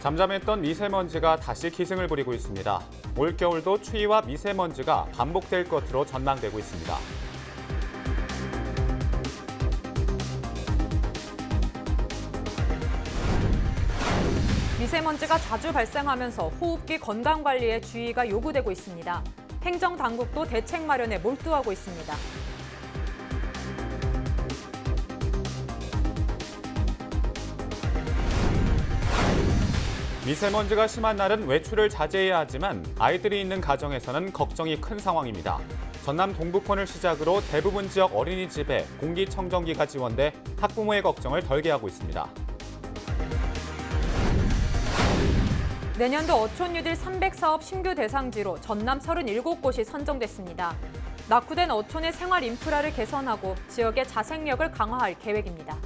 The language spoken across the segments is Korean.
잠잠했던 미세먼지가 다시 기승을 부리고 있습니다. 올겨울도 추위와 미세먼지가 반복될 것으로 전망되고 있습니다. 미세먼지가 자주 발생하면서 호흡기 건강 관리에 주의가 요구되고 있습니다. 행정당국도 대책 마련에 몰두하고 있습니다. 미세먼지가 심한 날은 외출을 자제해야 하지만 아이들이 있는 가정에서는 걱정이 큰 상황입니다. 전남 동부권을 시작으로 대부분 지역 어린이집에 공기청정기가 지원돼 학부모의 걱정을 덜게 하고 있습니다. 내년도 어촌뉴딜 300사업 신규 대상지로 전남 37곳이 선정됐습니다. 낙후된 어촌의 생활 인프라를 개선하고 지역의 자생력을 강화할 계획입니다.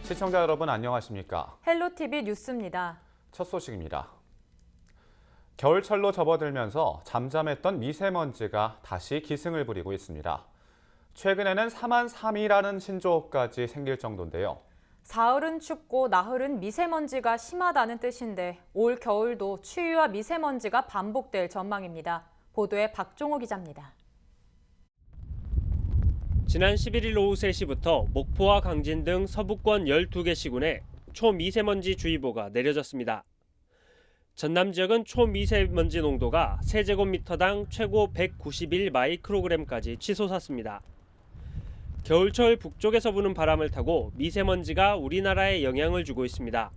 시청자 여러분 안녕하십니까? 헬로티비 뉴스입니다. 첫 소식입니다. 겨울철로 접어들면서 잠잠했던 미세먼지가 다시 기승을 부리고 있습니다. 최근에는 4만 3이라는 신조어까지 생길 정도인데요. 사흘은 춥고 나흘은 미세먼지가 심하다는 뜻인데 올 겨울도 추위와 미세먼지가 반복될 전망입니다. 보도에 박종호 기자입니다. 지난 11일 오후 3시부터 목포와 강진 등 서부권 12개 시군에 초미세먼지 주의보가 내려졌습니다. 전남 지역은 초미세먼지 농도가 세제곱미터당 최고 191 마이크로그램까지 치솟았습니다. 겨울철 북쪽에서 부는 바람을 타고 미세먼지가 우리나라에 영향을 주고 있습니다.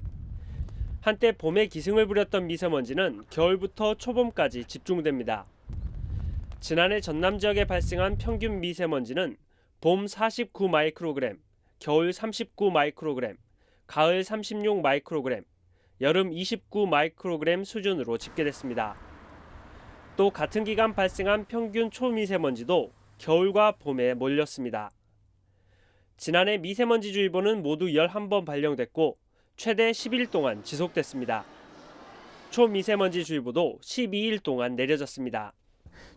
한때 봄에 기승을 부렸던 미세먼지는 겨울부터 초봄까지 집중됩니다. 지난해 전남 지역에 발생한 평균 미세먼지는 봄 49 마이크로그램, 겨울 39 마이크로그램, 가을 36 마이크로그램, 여름 29 마이크로그램 수준으로 집계됐습니다. 또 같은 기간 발생한 평균 초미세먼지도 겨울과 봄에 몰렸습니다. 지난해 미세먼지주의보는 모두 11번 발령됐고 최대 10일 동안 지속됐습니다. 초미세먼지주의보도 12일 동안 내려졌습니다.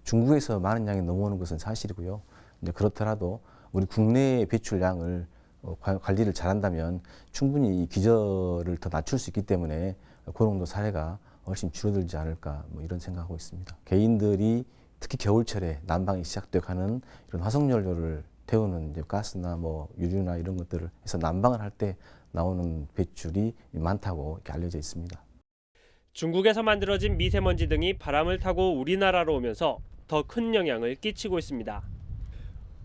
중국에서 많은 양이 넘어오는 것은 사실이고요. 이제 그렇더라도 우리 국내 배출량을 관리를 잘한다면 충분히 이 기저를 더 낮출 수 있기 때문에 고농도 사례가 훨씬 줄어들지 않을까 이런 생각하고 있습니다. 개인들이 특히 겨울철에 난방이 시작되고 하는 이런 화석연료를 태우는 이제 가스나 유류나 이런 것들을 해서 난방을 할 때 나오는 배출이 많다고 이렇게 알려져 있습니다. 중국에서 만들어진 미세먼지 등이 바람을 타고 우리나라로 오면서 더 큰 영향을 끼치고 있습니다.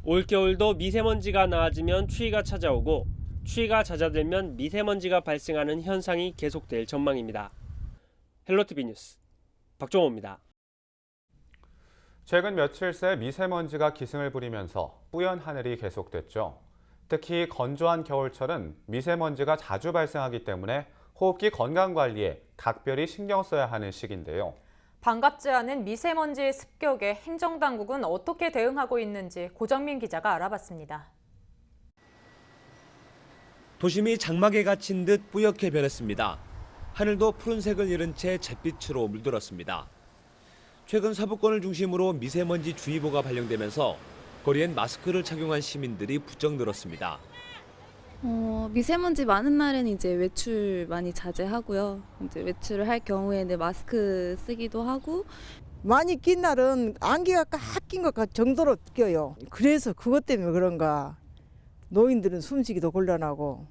올겨울도 미세먼지가 나아지면 추위가 찾아오고 추위가 잦아들면 미세먼지가 발생하는 현상이 계속될 전망입니다. 헬로티비 뉴스 박종호입니다. 최근 며칠 새 미세먼지가 기승을 부리면서 뿌연 하늘이 계속됐죠. 특히 건조한 겨울철은 미세먼지가 자주 발생하기 때문에 호흡기 건강 관리에 각별히 신경 써야 하는 시기인데요. 반갑지 않은 미세먼지의 습격에 행정당국은 어떻게 대응하고 있는지 고정민 기자가 알아봤습니다. 도심이 장막에 갇힌 듯 뿌옇게 변했습니다. 하늘도 푸른색을 잃은 채 잿빛으로 물들었습니다. 최근 서부권을 중심으로 미세먼지 주의보가 발령되면서 거리엔 마스크를 착용한 시민들이 부쩍 늘었습니다. 미세먼지 많은 날에는 이제 외출 많이 자제하고요. 이제 외출을 할 경우에는 마스크 쓰기도 하고. 많이 낀 날은 안개가 꽉 낀 것 정도로 껴요. 그래서 그것 때문에 그런가 노인들은 숨쉬기도 곤란하고.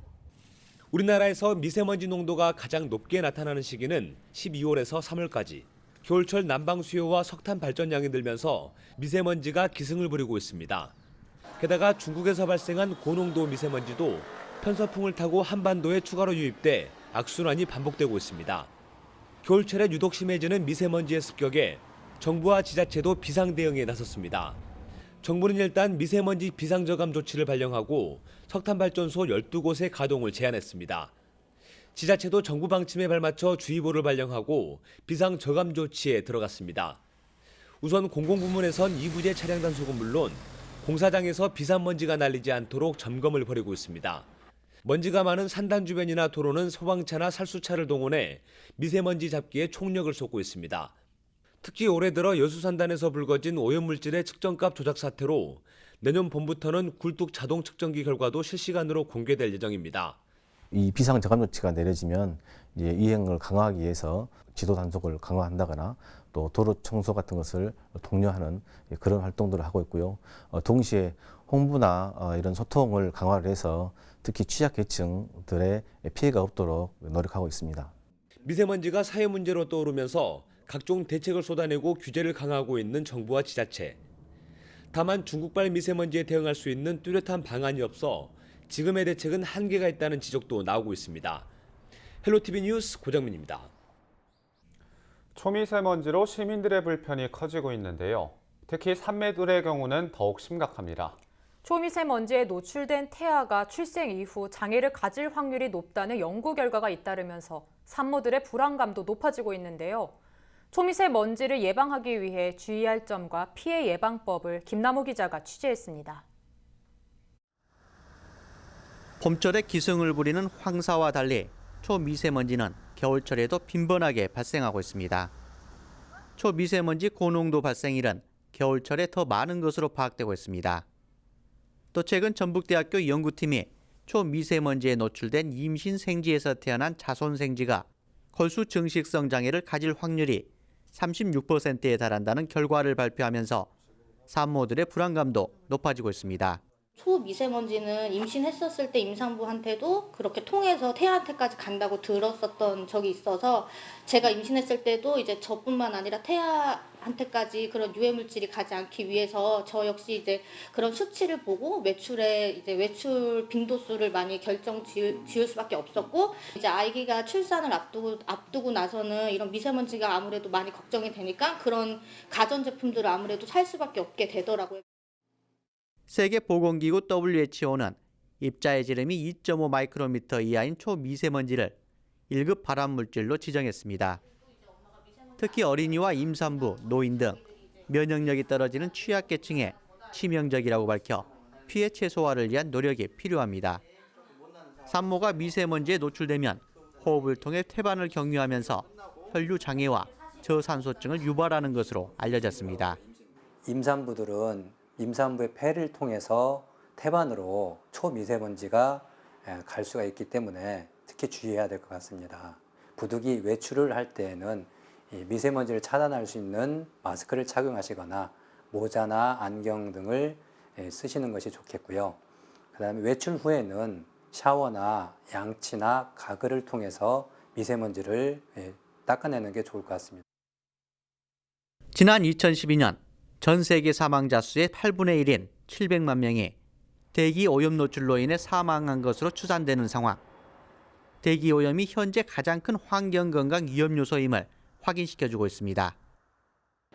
우리나라에서 미세먼지 농도가 가장 높게 나타나는 시기는 12월에서 3월까지. 겨울철 난방 수요와 석탄 발전량이 늘면서 미세먼지가 기승을 부리고 있습니다. 게다가 중국에서 발생한 고농도 미세먼지도 편서풍을 타고 한반도에 추가로 유입돼 악순환이 반복되고 있습니다. 겨울철에 유독 심해지는 미세먼지의 습격에 정부와 지자체도 비상 대응에 나섰습니다. 정부는 일단 미세먼지 비상저감 조치를 발령하고 석탄발전소 12곳의 가동을 제한했습니다. 지자체도 정부 방침에 발맞춰 주의보를 발령하고 비상저감 조치에 들어갔습니다. 우선 공공부문에선 이부제 차량 단속은 물론 공사장에서 비산먼지가 날리지 않도록 점검을 벌이고 있습니다. 먼지가 많은 산단 주변이나 도로는 소방차나 살수차를 동원해 미세먼지 잡기에 총력을 쏟고 있습니다. 특히 올해 들어 여수산단에서 불거진 오염물질의 측정값 조작 사태로 내년 봄부터는 굴뚝 자동 측정기 결과도 실시간으로 공개될 예정입니다. 이 비상 저감 조치가 내려지면 이제 이행을 강화하기 위해서 지도 단속을 강화한다거나 또 도로 청소 같은 것을 독려하는 그런 활동들을 하고 있고요. 동시에 홍보나 이런 소통을 강화를 해서 특히 취약계층들의 피해가 없도록 노력하고 있습니다. 미세먼지가 사회 문제로 떠오르면서 각종 대책을 쏟아내고 규제를 강화하고 있는 정부와 지자체. 다만 중국발 미세먼지에 대응할 수 있는 뚜렷한 방안이 없어 지금의 대책은 한계가 있다는 지적도 나오고 있습니다. 헬로티비 뉴스 고정민입니다. 초미세먼지로 시민들의 불편이 커지고 있는데요. 특히 산매들의 경우는 더욱 심각합니다. 초미세먼지에 노출된 태아가 출생 이후 장애를 가질 확률이 높다는 연구 결과가 잇따르면서 산모들의 불안감도 높아지고 있는데요. 초미세먼지를 예방하기 위해 주의할 점과 피해 예방법을 김남우 기자가 취재했습니다. 봄철에 기승을 부리는 황사와 달리 초미세먼지는 겨울철에도 빈번하게 발생하고 있습니다. 초미세먼지 고농도 발생일은 겨울철에 더 많은 것으로 파악되고 있습니다. 또 최근 전북대학교 연구팀이 초미세먼지에 노출된 임신 생지에서 태어난 자손 생지가 걸수 증식성 장애를 가질 확률이 36%에 달한다는 결과를 발표하면서 산모들의 불안감도 높아지고 있습니다. 초미세먼지는 임신했었을 때 임산부한테도 그렇게 통해서 태아한테까지 간다고 들었었던 적이 있어서 제가 임신했을 때도 이제 저뿐만 아니라 태아한테까지 그런 유해물질이 가지 않기 위해서 저 역시 이제 그런 수치를 보고 외출 빈도수를 많이 지을 수밖에 없었고 이제 아기가 출산을 앞두고 나서는 이런 미세먼지가 아무래도 많이 걱정이 되니까 그런 가전제품들을 아무래도 살 수밖에 없게 되더라고요. 세계보건기구 WHO는 입자의 지름이 2.5 마이크로미터 이하인 초미세먼지를 1급 발암물질로 지정했습니다. 특히 어린이와 임산부, 노인 등 면역력이 떨어지는 취약계층에 치명적이라고 밝혀 피해 최소화를 위한 노력이 필요합니다. 산모가 미세먼지에 노출되면 호흡을 통해 태반을 경유하면서 혈류 장애와 저산소증을 유발하는 것으로 알려졌습니다. 임산부들은 임산부의 폐를 통해서 태반으로 초미세먼지가 갈 수가 있기 때문에 특히 주의해야 될 것 같습니다. 부득이 외출을 할 때에는 이 미세먼지를 차단할 수 있는 마스크를 착용하시거나 모자나 안경 등을 쓰시는 것이 좋겠고요. 그다음에 외출 후에는 샤워나 양치나 가글을 통해서 미세먼지를 닦아내는 게 좋을 것 같습니다. 지난 2012년 전 세계 사망자 수의 8분의 1인 700만 명이 대기 오염 노출로 인해 사망한 것으로 추산되는 상황. 대기 오염이 현재 가장 큰 환경 건강 위험 요소임을 확인시켜주고 있습니다.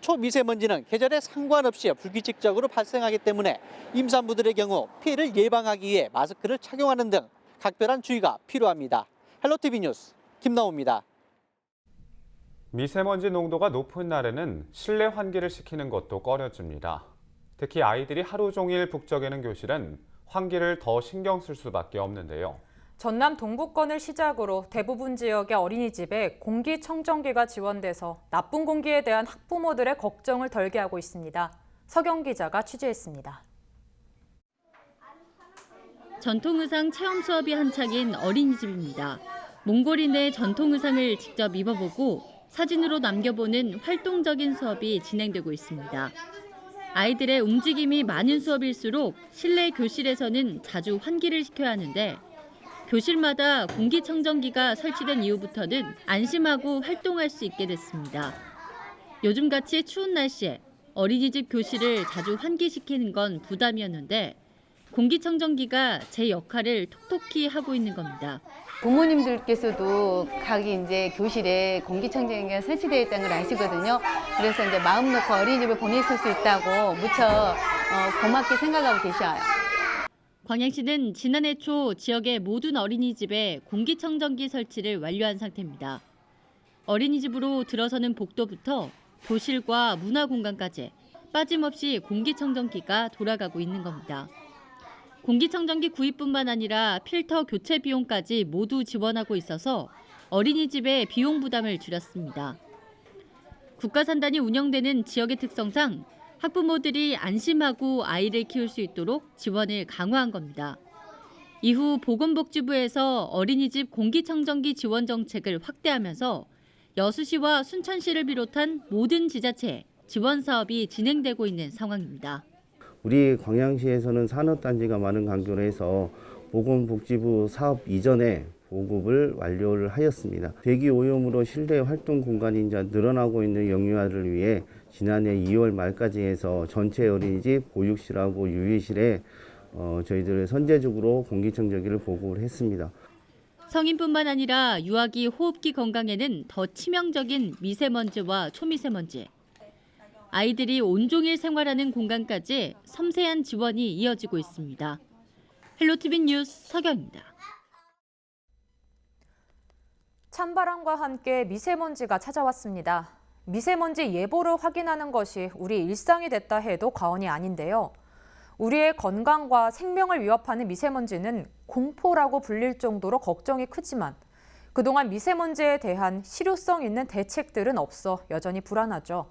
초미세먼지는 계절에 상관없이 불규칙적으로 발생하기 때문에 임산부들의 경우 피해를 예방하기 위해 마스크를 착용하는 등 각별한 주의가 필요합니다. 헬로티비 뉴스 김나우입니다. 미세먼지 농도가 높은 날에는 실내 환기를 시키는 것도 꺼려집니다. 특히 아이들이 하루 종일 북적이는 교실은 환기를 더 신경 쓸 수밖에 없는데요. 전남 동부권을 시작으로 대부분 지역의 어린이집에 공기청정기가 지원돼서 나쁜 공기에 대한 학부모들의 걱정을 덜게 하고 있습니다. 서경 기자가 취재했습니다. 전통의상 체험 수업이 한창인 어린이집입니다. 몽골인의 전통의상을 직접 입어보고 사진으로 남겨보는 활동적인 수업이 진행되고 있습니다. 아이들의 움직임이 많은 수업일수록 실내 교실에서는 자주 환기를 시켜야 하는데 교실마다 공기청정기가 설치된 이후부터는 안심하고 활동할 수 있게 됐습니다. 요즘같이 추운 날씨에 어린이집 교실을 자주 환기시키는 건 부담이었는데 공기청정기가 제 역할을 톡톡히 하고 있는 겁니다. 부모님들께서도 각이 이제 교실에 공기청정기가 설치되어 있다는 걸 아시거든요. 그래서 이제 마음 놓고 어린이집을 보냈을 수 있다고 무척 고맙게 생각하고 계셔요. 광양시는 지난해 초 지역의 모든 어린이집에 공기청정기 설치를 완료한 상태입니다. 어린이집으로 들어서는 복도부터 교실과 문화공간까지 빠짐없이 공기청정기가 돌아가고 있는 겁니다. 공기청정기 구입뿐만 아니라 필터 교체 비용까지 모두 지원하고 있어서 어린이집의 비용 부담을 줄였습니다. 국가산단이 운영되는 지역의 특성상 학부모들이 안심하고 아이를 키울 수 있도록 지원을 강화한 겁니다. 이후 보건복지부에서 어린이집 공기청정기 지원 정책을 확대하면서 여수시와 순천시를 비롯한 모든 지자체에 지원 사업이 진행되고 있는 상황입니다. 우리 광양시에서는 산업단지가 많은 관계로 해서 보건복지부 사업 이전에 보급을 완료를 하였습니다. 대기 오염으로 실내 활동 공간이 이제 늘어나고 있는 영유아를 위해 지난해 2월 말까지 해서 전체 어린이집 보육실하고 유해실에 저희들 선제적으로 공기청정기를 보급을 했습니다. 성인뿐만 아니라 유아기 호흡기 건강에는 더 치명적인 미세먼지와 초미세먼지, 아이들이 온종일 생활하는 공간까지 섬세한 지원이 이어지고 있습니다. 헬로티비 뉴스 서경입니다. 찬바람과 함께 미세먼지가 찾아왔습니다. 미세먼지 예보를 확인하는 것이 우리 일상이 됐다 해도 과언이 아닌데요. 우리의 건강과 생명을 위협하는 미세먼지는 공포라고 불릴 정도로 걱정이 크지만 그동안 미세먼지에 대한 실효성 있는 대책들은 없어 여전히 불안하죠.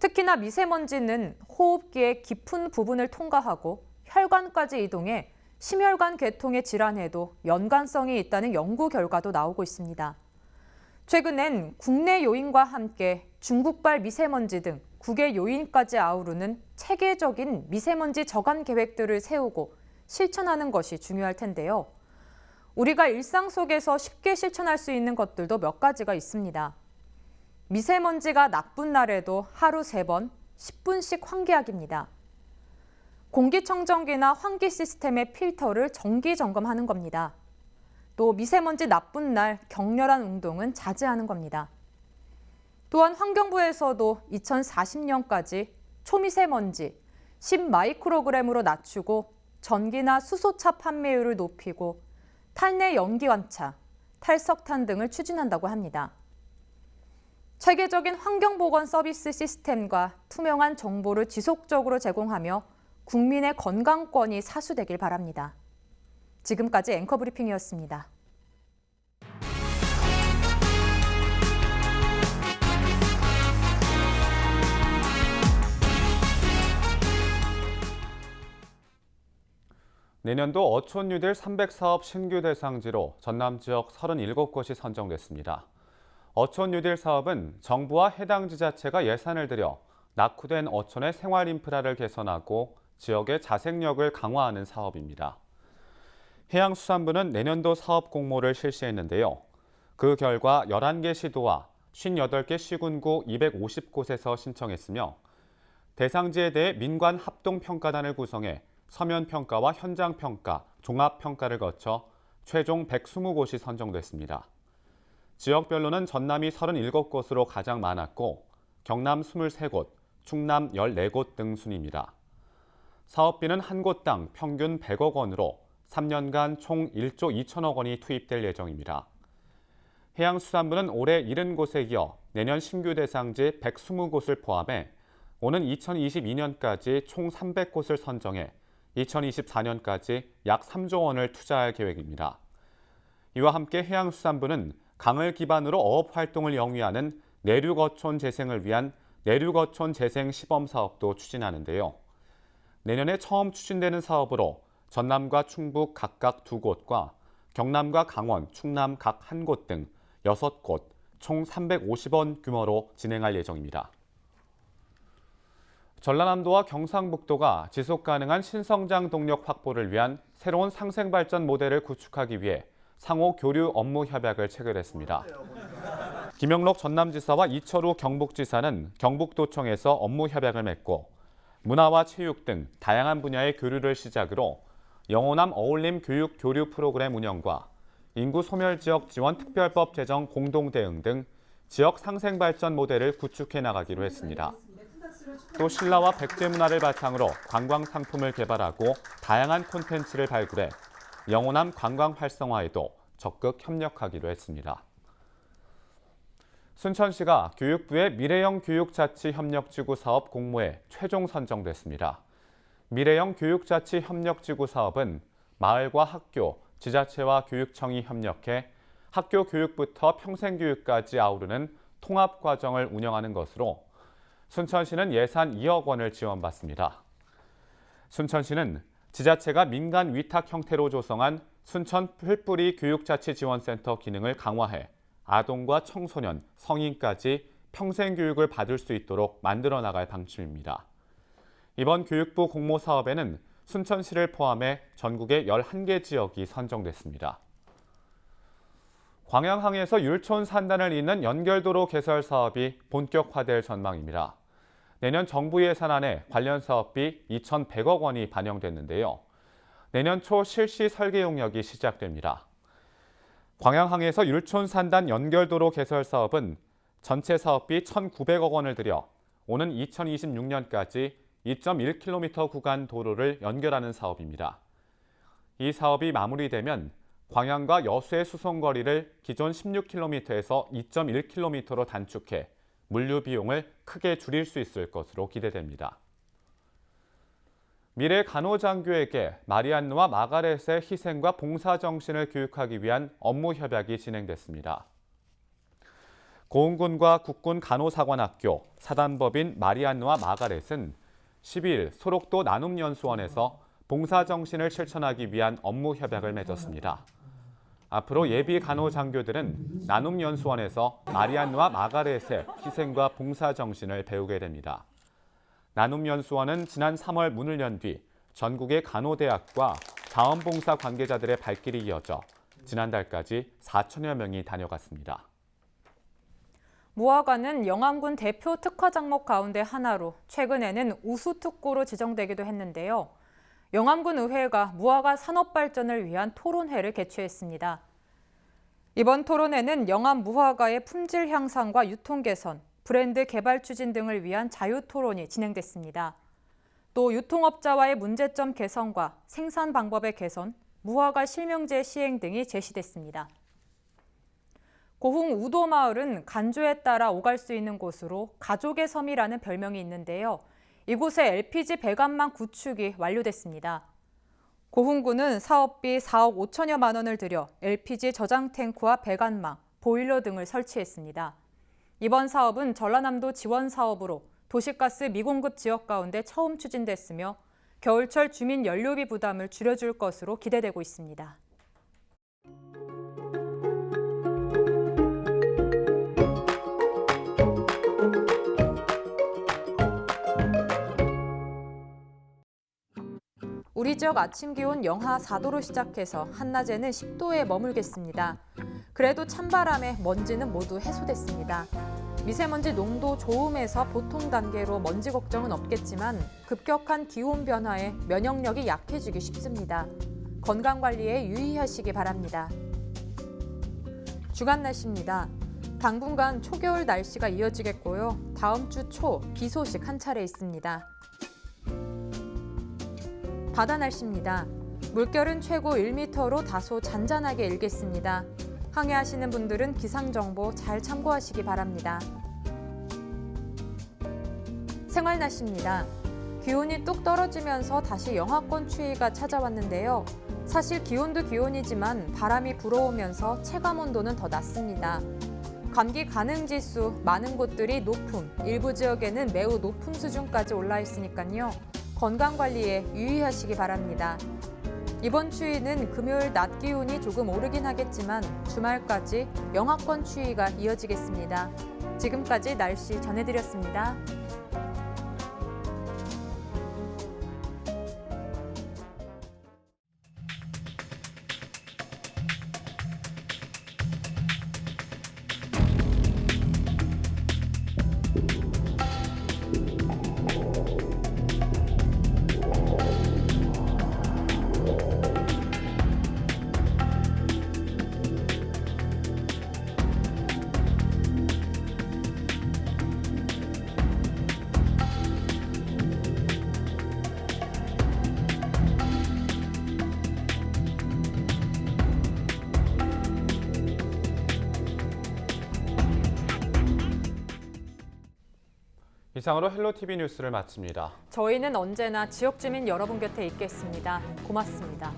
특히나 미세먼지는 호흡기의 깊은 부분을 통과하고 혈관까지 이동해 심혈관 계통의 질환에도 연관성이 있다는 연구 결과도 나오고 있습니다. 최근엔 국내 요인과 함께 중국발 미세먼지 등 국외 요인까지 아우르는 체계적인 미세먼지 저감 계획들을 세우고 실천하는 것이 중요할 텐데요. 우리가 일상 속에서 쉽게 실천할 수 있는 것들도 몇 가지가 있습니다. 미세먼지가 나쁜 날에도 하루 3번 10분씩 환기하기입니다. 공기청정기나 환기 시스템의 필터를 정기 점검하는 겁니다. 또 미세먼지 나쁜 날 격렬한 운동은 자제하는 겁니다. 또한 환경부에서도 2040년까지 초미세먼지 10마이크로그램으로 낮추고 전기나 수소차 판매율을 높이고 탈내 연기관차, 탈석탄 등을 추진한다고 합니다. 체계적인 환경보건 서비스 시스템과 투명한 정보를 지속적으로 제공하며 국민의 건강권이 사수되길 바랍니다. 지금까지 앵커 브리핑이었습니다. 내년도 어촌 뉴딜 300사업 신규 대상지로 전남 지역 37곳이 선정됐습니다. 어촌 뉴딜 사업은 정부와 해당 지자체가 예산을 들여 낙후된 어촌의 생활 인프라를 개선하고 지역의 자생력을 강화하는 사업입니다. 해양수산부는 내년도 사업 공모를 실시했는데요. 그 결과 11개 시도와 58개 시군구 250곳에서 신청했으며 대상지에 대해 민관 합동평가단을 구성해 서면평가와 현장평가, 종합평가를 거쳐 최종 120곳이 선정됐습니다. 지역별로는 전남이 37곳으로 가장 많았고 경남 23곳, 충남 14곳 등 순입니다. 사업비는 한 곳당 평균 100억 원으로 3년간 총 1조 2천억 원이 투입될 예정입니다. 해양수산부는 올해 70곳에 이어 내년 신규 대상지 120곳을 포함해 오는 2022년까지 총 300곳을 선정해 2024년까지 약 3조 원을 투자할 계획입니다. 이와 함께 해양수산부는 강을 기반으로 어업 활동을 영위하는 내륙어촌 재생을 위한 내륙어촌 재생 시범사업도 추진하는데요. 내년에 처음 추진되는 사업으로 전남과 충북 각각 2곳과 경남과 강원, 충남 각 1곳 등 6곳, 총 350원 규모로 진행할 예정입니다. 전라남도와 경상북도가 지속가능한 신성장 동력 확보를 위한 새로운 상생발전 모델을 구축하기 위해 상호 교류 업무 협약을 체결했습니다. 김영록 전남지사와 이철우 경북지사는 경북도청에서 업무 협약을 맺고 문화와 체육 등 다양한 분야의 교류를 시작으로 영호남 어울림 교육 교류 프로그램 운영과 인구 소멸 지역 지원 특별법 제정 공동 대응 등 지역 상생 발전 모델을 구축해 나가기로 했습니다. 또 신라와 백제 문화를 바탕으로 관광 상품을 개발하고 다양한 콘텐츠를 발굴해 영호남 관광 활성화에도 적극 협력하기로 했습니다. 순천시가 교육부의 미래형 교육자치 협력지구 사업 공모에 최종 선정됐습니다. 미래형 교육자치 협력지구 사업은 마을과 학교, 지자체와 교육청이 협력해 학교 교육부터 평생교육까지 아우르는 통합 과정을 운영하는 것으로 순천시는 예산 2억 원을 지원받습니다. 순천시는 지자체가 민간 위탁 형태로 조성한 순천 풀뿌리 교육자치지원센터 기능을 강화해 아동과 청소년, 성인까지 평생 교육을 받을 수 있도록 만들어 나갈 방침입니다. 이번 교육부 공모 사업에는 순천시를 포함해 전국의 11개 지역이 선정됐습니다. 광양항에서 율촌 산단을 잇는 연결도로 개설 사업이 본격화될 전망입니다. 내년 정부 예산안에 관련 사업비 2,100억 원이 반영됐는데요. 내년 초 실시 설계 용역이 시작됩니다. 광양항에서 율촌 산단 연결도로 개설 사업은 전체 사업비 1,900억 원을 들여 오는 2026년까지 2.1km 구간 도로를 연결하는 사업입니다. 이 사업이 마무리되면 광양과 여수의 수송거리를 기존 16km에서 2.1km로 단축해 물류 비용을 크게 줄일 수 있을 것으로 기대됩니다. 미래 간호장교에게 마리안느와 마가렛의 희생과 봉사 정신을 교육하기 위한 업무 협약이 진행됐습니다. 고흥군과 국군 간호사관학교, 사단법인 마리안느와 마가렛은 12일 소록도 나눔연수원에서 봉사 정신을 실천하기 위한 업무 협약을 맺었습니다. 앞으로 예비 간호장교들은 나눔연수원에서 마리안느와 마가렛의 희생과 봉사 정신을 배우게 됩니다. 나눔연수원은 지난 3월 문을 연 뒤 전국의 간호대학과 자원봉사 관계자들의 발길이 이어져 지난달까지 4천여 명이 다녀갔습니다. 무화과는 영암군 대표 특화 작목 가운데 하나로 최근에는 우수특구로 지정되기도 했는데요. 영암군 의회가 무화과 산업 발전을 위한 토론회를 개최했습니다. 이번 토론회는 영암 무화과의 품질 향상과 유통 개선, 브랜드 개발 추진 등을 위한 자유 토론이 진행됐습니다. 또 유통업자와의 문제점 개선과 생산 방법의 개선, 무화과 실명제 시행 등이 제시됐습니다. 고흥 우도마을은 간조에 따라 오갈 수 있는 곳으로 가족의 섬이라는 별명이 있는데요. 이곳에 LPG 배관망 구축이 완료됐습니다. 고흥군은 사업비 4억 5천여만 원을 들여 LPG 저장 탱크와 배관망, 보일러 등을 설치했습니다. 이번 사업은 전라남도 지원 사업으로 도시가스 미공급 지역 가운데 처음 추진됐으며 겨울철 주민 연료비 부담을 줄여줄 것으로 기대되고 있습니다. 우리 지역 아침 기온 영하 4도로 시작해서 한낮에는 10도에 머물겠습니다. 그래도 찬바람에 먼지는 모두 해소됐습니다. 미세먼지 농도 좋음에서 보통 단계로 먼지 걱정은 없겠지만 급격한 기온 변화에 면역력이 약해지기 쉽습니다. 건강관리에 유의하시기 바랍니다. 주간 날씨입니다. 당분간 초겨울 날씨가 이어지겠고요. 다음 주 초 비 소식 한 차례 있습니다. 바다 날씨입니다. 물결은 최고 1m로 다소 잔잔하게 일겠습니다. 항해하시는 분들은 기상정보 잘 참고하시기 바랍니다. 생활 날씨입니다. 기온이 뚝 떨어지면서 다시 영하권 추위가 찾아왔는데요. 사실 기온도 기온이지만 바람이 불어오면서 체감온도는 더 낮습니다. 감기 가능 지수 많은 곳들이 높음, 일부 지역에는 매우 높은 수준까지 올라 있으니까요. 건강관리에 유의하시기 바랍니다. 이번 추위는 금요일 낮 기온이 조금 오르긴 하겠지만 주말까지 영하권 추위가 이어지겠습니다. 지금까지 날씨 전해드렸습니다. 이상으로 헬로티비 뉴스를 마칩니다. 저희는 언제나 지역 주민 여러분 곁에 있겠습니다. 고맙습니다.